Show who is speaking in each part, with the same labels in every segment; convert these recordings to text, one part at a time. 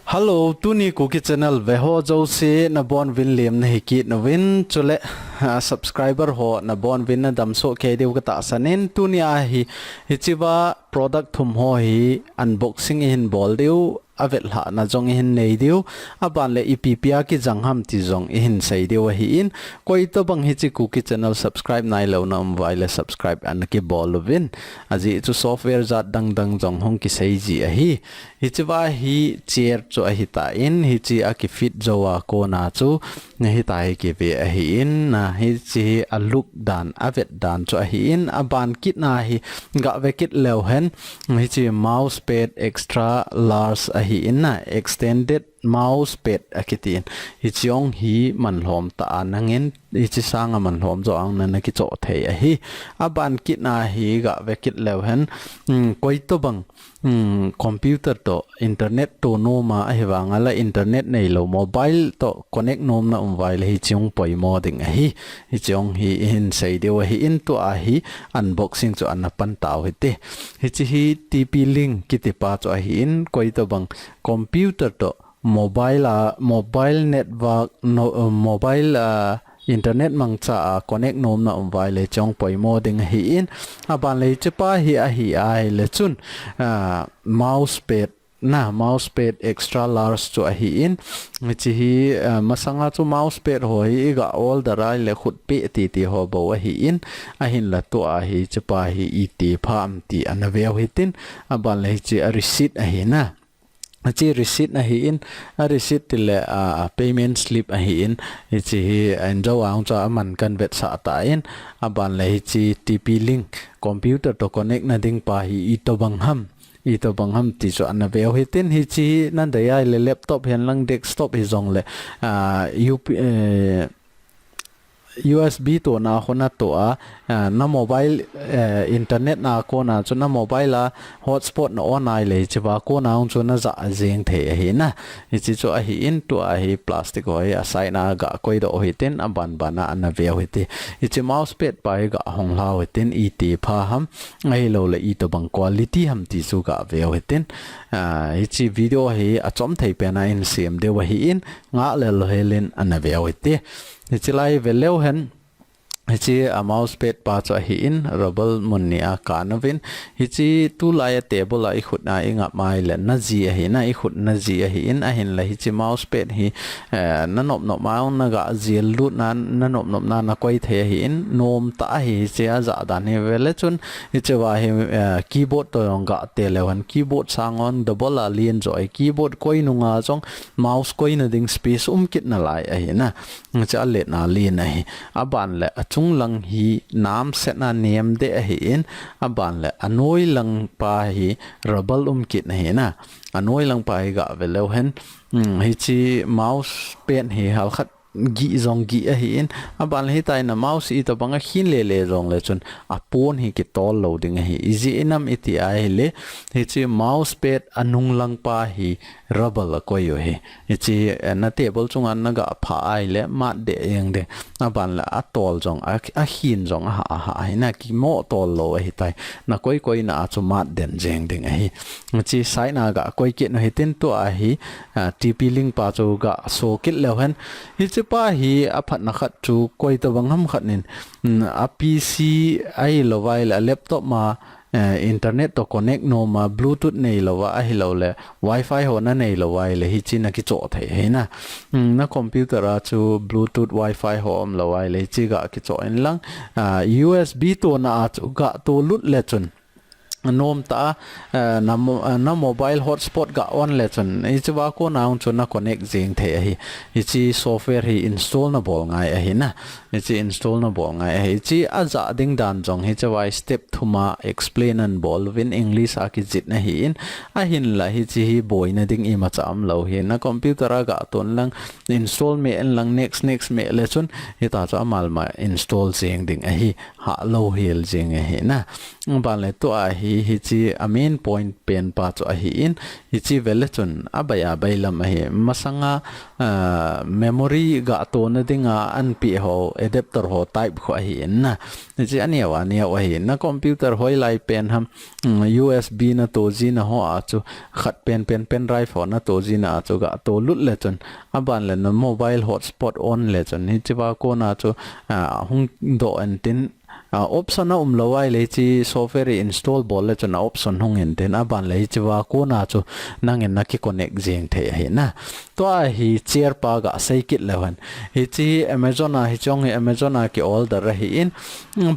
Speaker 1: Hello, tuni cookie channel veho jo se na bon win liam na hiki na win chule subscriber ho na bon win na damso ke deu ka ta sanin tuni a hi chiwa product thum ho hi unboxing in bol deu avet la na jong hin nei deu aban le ippa ki jangham ti jong in sei deu hi in koi to bang hi chi cookie channel subscribe nai lo na mobile subscribe an ki bol win aji chu software zat dang jong hong ki sei ji a hi chiwa hi chair chu a hi ta in hi chi a ki fit zowa ko na chu na hi ta hi ki ve a hi in na hi chi a look dan avet dan chu a hi in aban kit na hi ga ve kit leo hen hi chi mouse pad extra large a hi in na extended mouse pad akitin hi chiong hi man hlom ta anangin hi chi sanga man hlom zo ang na ki cho thei a hi aban kit na hi ga ve kit leo hen koi to bang computer to internet to no ma a hi wanga la internet nei lo mobile to connect nom na mobile hi chiong poi mo ding a hi chiong hi in sei deu hi in to a hi unboxing cho an pan taw hi te hi chi hi tp link ki te pa cho a hi in koi to bang computer to mobile network no mobile internet mang cha connect nom na mobile chong poi mo ding hi in aban le chepa hi a hi ai le chun mouse pad extra large to a hi in chi hi masanga chu mouse pad ho hi ga all the rai le khut pe ti ho bo a hi in a hin la to a hi chepa hi iti pham ti anawe hi tin aban le chi a receipt a hi na chi receipt na hi in a receipt le payment slip a hi in chi an jo ang cha man kan vet sa ta in aban le chi tp link computer to connect na ding pa hi ito bangham ti cho an ve hi tin hi chi nan da ya le laptop hen lang desktop hi zong le USB to na khona to na mobile internet na ko na chu na mobile la hotspot na on ai le chiwa ko na chu na za jeng the hi na chi chu a hi in to a hi plastic hoi a sai na ga koi do hi tin a ban bana an ve hi ti chi mouse pad pa ga hong la hi tin i ti pha ham ngai lo le i to bang quality ham ti chu ga ve hi tin chi video hi a chom thei pe na in sim de wa hi in nga le lo helin an ve hi ti chi lai ve leo hen chi a mouse pad pa cha hi in robel munni a kanavin hi chi tu lai table ai khut na inga mai le na ji a hi na I khut na ji a hi in a hin la hi chi mouse pad hi na nop ma na ga zil lut na nop na koi the hi in nom ta hi chi a za dan hi vele chun hi chi wa hi keyboard to ga te lewan keyboard sangon double a lien joy keyboard koi nunga chong mouse koi na ding space kit na lai a hi na cha le na lien a hi aban le chung lang hi nam set na name de hi in aban le anoi lang pa hi rabal kit na hi na anoi lang pa hi ga velo hen hi chi mouse pen hi hal khat gi zong gi a hi in aban hi tai na mouse I to banga hin le zong le chun apon hi ki tol loading hi easy enam iti ai le hi chi mouse pad anung lang pa hi rabal ko yo hi chi na table chung an na ga pha ai le ma de yang de aban la atol jong a hin jong ha hi na ki mo tol lo hi tai na koi na chu ma den jeng ding hi chi sai na ga koi ki no hi tin to a hi tp link pa chu ga so kit le hen hi chi pa hi a phat na khat chu koi to bangam khat nin a pc ai lo vai la laptop ma internet to connect no ma bluetooth nei lo wa hi lo le wifi ho na nei lo wai le hi chi na ki cho thei he na computer a chu bluetooth wifi ho om lo wai le chi ga ki cho en lang usb to na a chu ga to lut le chun nom ta na mobile hotspot ga on le chun I chiwa ko naung chun na connect jing the hi chi software hi install na bol ngai a hi na chi install na bol ngai hi chi aza ding dan jong hi chawa step thuma explain an bol win english a ki jit na hi in a hin la hi chi hi boy na ding I ma cham lo hi na computer ga ton lang install me en lang next me le chun hi ta cha mal ma install jing ding a hi ha lo hil jing a hi na ban le to a hi chi a main point pen pa chu a hi in hi chi vele chun abaya bailam a hi masanga memory ga to na dinga an pi ho adapter ho type kho a hi na chi ania wa hi na computer hoi lai pen ham USB na to ji na ho a chu khat pen drive ho na to ji na chu ga to lut le chun aban le na mobile hotspot on le chun hi chi ba ko na chu hung do an tin option na lawai le chi software install bol le chuna option hung in ten aban le chi wa ko na chu nangin na ki connect jeng the he na to a hi chair pa ga sei kit lewan hi chi amazon a hi chong hi amazon a ki all the hi in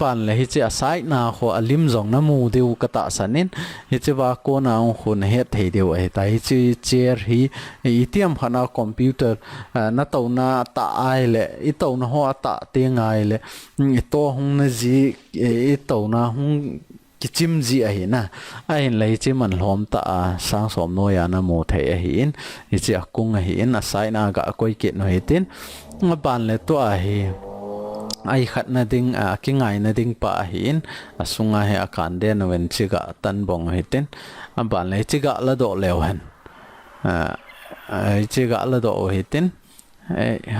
Speaker 1: ban le hi chi a site na kho alim zong na mu deu ka ta sanin hi chi wa ko na hun he the deu ai ta hi chi chair hi itiam khana computer na to na ta ai le I to na ho ta te ngai le to hung na ji to na hung ki chim ji a hi na a hin lei chi man hlom ta sang som no ya na mo the a hi in hi chi akung a hi in a sai na ga koi ke no hi tin ban le to a hi ai khat na ding ki ngai na ding pa hi in asunga he akan de no wen chi ga tan bong hi tin ban le chi ga la do lew han chi ga la do hi tin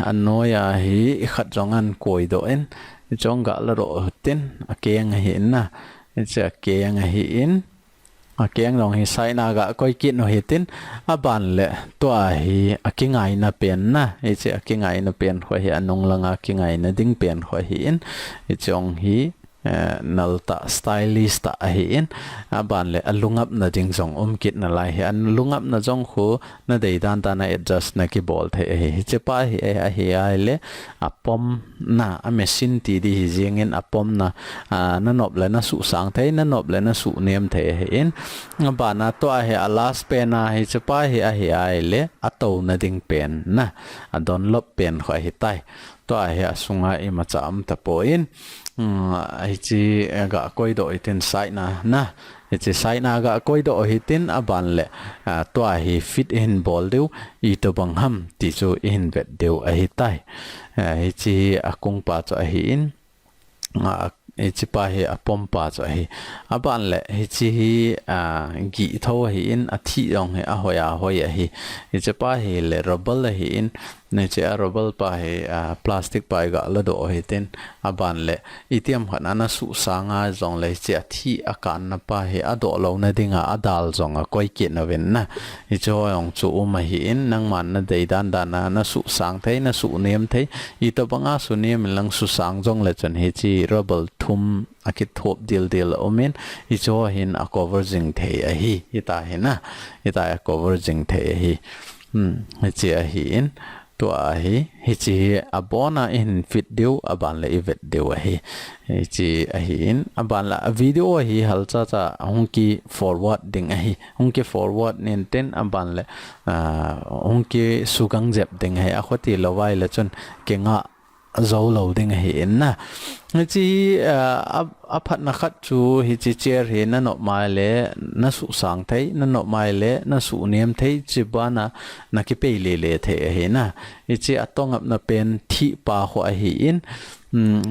Speaker 1: an no ya hi khat jong an koi do en chong ga la ro tin a keng hi na cha keng hi in a keng long hi sai na ga koi kit no hi tin a ban le to a hi a kingai na pen na e che a kingai na pen kho hi anong langa kingai na ding pen kho hi in e chong hi nalta stylist ta hi in ban le alungap na ding jong kit na lai hi an lungap na jong khu na dei dan ta na adjust na ki bol the hi che pa hi a hi ai le apom na a machine ti di hi jing in apom na na nop le na su sang the na nop le na su nem the hi in ba na to a hi a last pen na hi che pa hi a hi ai le a to na ding pen na a don lop pen kho hi tai to a hi a sunga I ma cham ta po in ai chi ga koi do itin sai na hi chi sai na ga koi do hi tin aban le to a hi fit in bol deu I to bang ham ti chu in vet deu a hi tai hi chi akung pa cho hi in hi chi pa hi apom pa cho hi aban le hi chi hi gi tho hi in a thi rong hi a hoya hi chi pa hi le rubble hi in ne che a rubble pa hi plastic pa ga la do hi tin aban le itiam khana na su sanga jong le che a thi akan na pa hi a do lo na dinga adal jong a koi ki na ven na hi cho yong chu ma hi in nang man na dei dan na su sang thei na su nem thei I to banga su nem lang su sang jong le chan hi chi rubble thum akit thop dil omen I cho hin a cover jing thei a hi ita hi na ita a cover jing thei hi hi chi a hi in to a hi chi abona in fit deu aban le event deu a hi chi a hi in aban la video hi halcha cha hongki forward ding a hi hongki forward nen ten aban le hongki sugang jep ding hai a khoti lawai la chun kenga zo lo ding hi in na chi a phat na khat chu hi chi chair he na no mai le na su sang thai na no mai le na su nem thai chi bana na ki pe le the he na hi chi atong ap na pen thi pa ho a hi in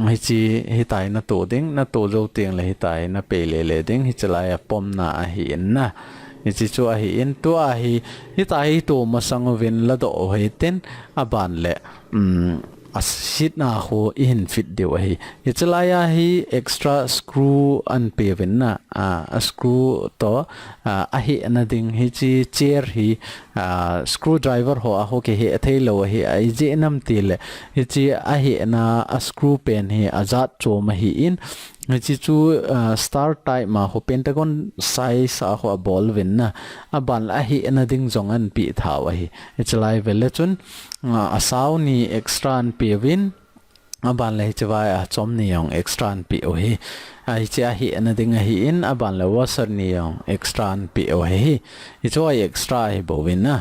Speaker 1: hi chi hi tai na to ding na to zo tiang le hi tai na pe le ding hi chalai a pom na a hi in na hi chi chu a hi in to a hi tai to ma sang ven la do hi ten aban le asit na ho in fit deu hi ichalaya hi extra screw an pevin na a screw to a hi anading hi chi chair hi screwdriver ho a ho ke he athei lo hi ai je nam til hi chi a hi na a screw pen hi azat chom hi in chi chu star type ma ho pentagon size a ho ball win na aban a hi anading jong an pi thaw hi ichalai vele chun a saw ni extra an pevin aban le chwa a chom ni yong extra an pi o hi ai cha hi anading hi in aban le washer ni yong extra an pi o hi hi chwa extra hi bo win na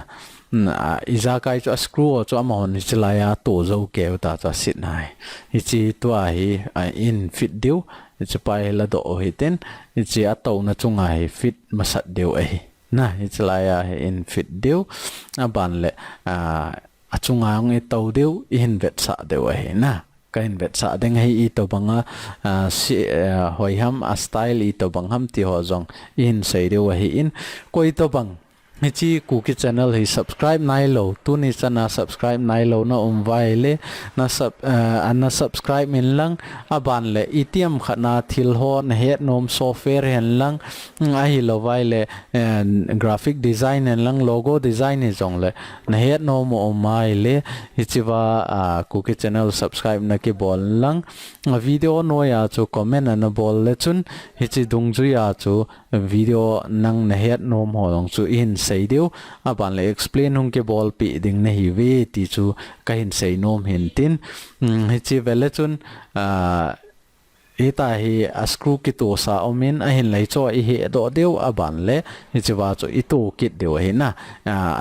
Speaker 1: iza kai cho screw cho ma hon chlaya to zo ke ta cha sit nai hi chi to hi in fit deu chi pai la do hi ten hi chi a to na chunga hi fit masat deu hi na hi chlaya hi in fit deu aban le achunga nge to deu in vet sa deu hi na ka in vet sa ding hei to banga si hoi ham a style i to bang ham ti ho jong in sei de wa hi in koi to bang hi chi cookie channel hi subscribe nai lo tu ni chana subscribe nai lo na vai le na subscribe min lang aban le itiam khana thil ho na het nom software hen lang a hi lo vai le graphic design hen lang logo design hi jong le na het nom mai le hi chi wa cookie channel subscribe na ki bol lang video no ya chu comment na bol le chun hi chi dung ju ya chu video nang na het nom ho long chu in sei deu aban le explain hung ke bol pi ding na hi ve ti chu ka hin sei nom hin tin hi chi vele chun ita hi screw ki to sa omin a hin lai cho i he do deu aban le hi chi wa chu i to kit deu hi na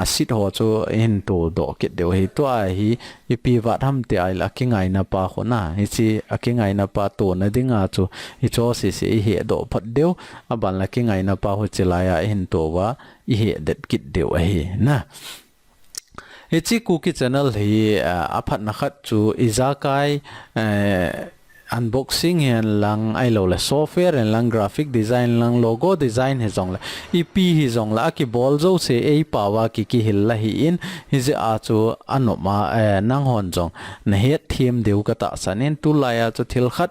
Speaker 1: a sit ho chu in to do kit deu hi to a hi i pi wa tham ti ai la ki ngai na pa kho na hi chi a ki ngai na pa to na dinga chu hi cho si si i he do phat deu aban la ki ngai na pa ho chi la ya hin to wa i he det kit deu hi na hi chi cookie channel hi a phat na khat chu izakai unboxing hen lang ai lo la software en lang graphic design lang logo design he jong la ep hi jong la ki bol zo se ei pawa ki hil la hi in hi je a chu anoma nang hon jong na het theme deu ka ta sanin tu la ya chu thil khat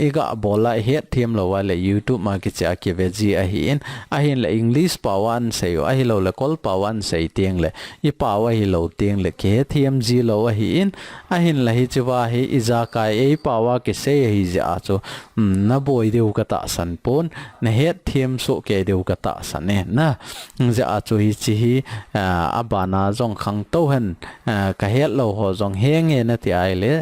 Speaker 1: ega bola het theme lo wa le youtube ma ki cha ki veji a hi in a hin la english pawan se yo a hi lo la kol pawan se tieng le i pawa hi lo tieng le ke theme ji lo a hi in a hin la hi chiwa hi iza kai ei pawa ke se hi ja chu na boi deu ka ta san pon na het theme so ke deu ka ta san ne na ja chu hi chi hi abana jong khang to hen ka het lo ho jong heng e na ti ai le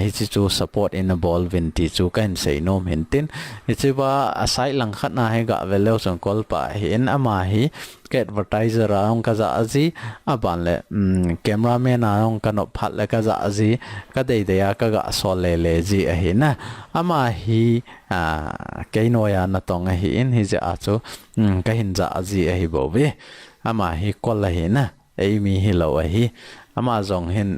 Speaker 1: hi chi chu support in a ball win ti chu kan sei nom hin tin hi chi wa asai lang khat na he ga velo jong kol pa hi en ama hi ke advertiser aung ka za azi aban le cameraman aung ka no phat le ka za azi ka dei de ya ka ga so le le ji a hi na ama hi ke no ya na tong a hi in hi ja chu ka hin za azi a hi bo ve ama hi kol la hi na ei mi hi lo a hi ama zong hin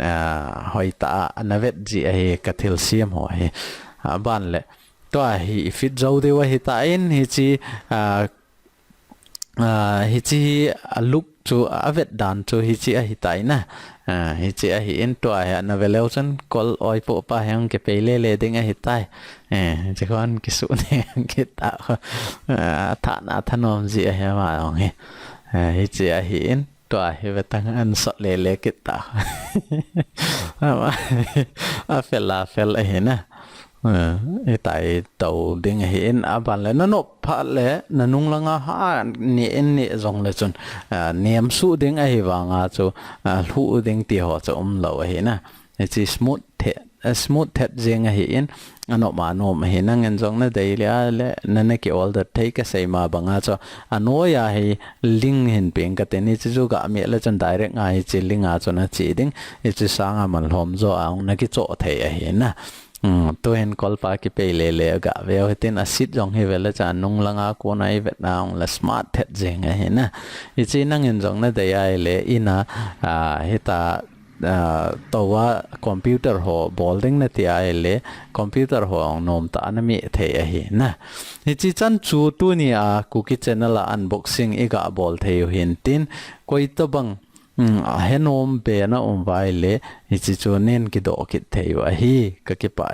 Speaker 1: hoi ta anavet ji a hi ka thil siam ho hi ban le to a hi fit zo de wa hi ta in hi chi hi chi look chu avet dan chu hi chi a hi tai na hi chi a hi in to a na veleu chan kol oi po pa hang ke pele le ding a hi tai chi kon ki su ne ki ta tha na thanom ji a ha ma ong hi chi a hi in to a hi vetang an so le le ki ta a fel a hi na tại tàu đinh hiện à bạn lại nó nộp phát lẽ nó nung lăng ha nè dòng lại chun niệm su đinh ai vàng cho hũ đinh tiêu cho lẩu hiện na chỉ smooth thật riêng hiện nó mà hiện năng nhân dòng nó đây là nên cái all the take cái say mà bằng cho nói ya hay link hiện biển cái tên chỉ cho cả miệng là chun direct ngay chỉ link cho nó chỉ đinh chỉ sang mà hôm cho ông nó cái chỗ thấy hiện na tôi hen call pa ki pe le ga ve hetin asit jong he vela cha nung langa ko nai vet naung la smart thet jeng he na I chi nang en jong na de ai le ina heta towa computer ho bolding na ti ai le computer ho nom ta na mi the hi na hi chi chan chu tu ni cookie channel unboxing e ga bol the hin tin koi to bang henom pe na vai le hi chi chu nen ki do ki the hi ka ki pa